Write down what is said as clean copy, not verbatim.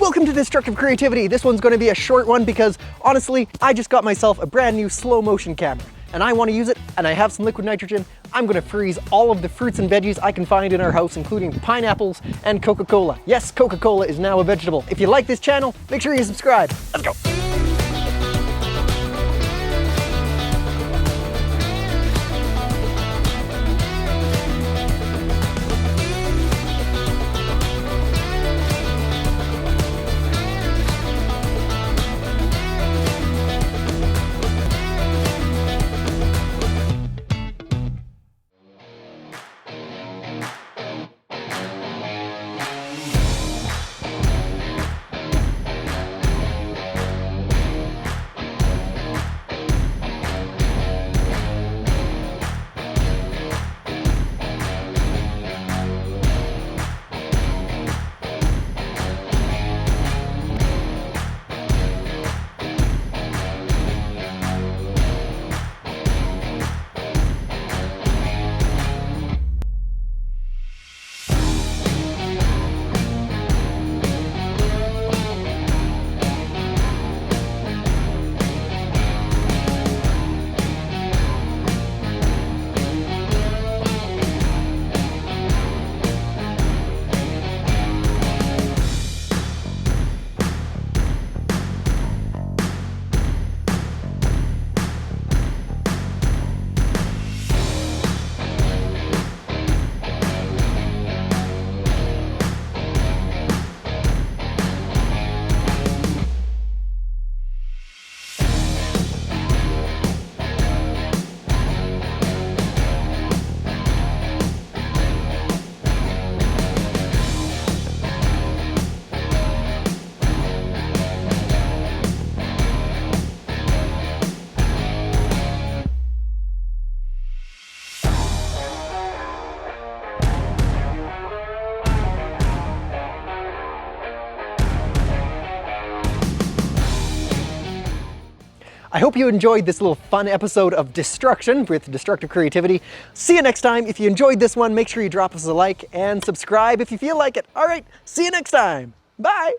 Welcome to Destructive Creativity. This one's going to be a short one because, honestly, I just got myself a brand new slow motion camera and I want to use it, and I have some liquid nitrogen. I'm going to freeze all of the fruits and veggies I can find in our house, including pineapples and Coca-Cola. Yes, Coca-Cola is now a vegetable. If you like this channel, make sure you subscribe. Let's go. I hope you enjoyed this little fun episode of Destruction with Destructive Creativity. See you next time. If you enjoyed this one, make sure you drop us a like and subscribe if you feel like it. All right, see you next time. Bye.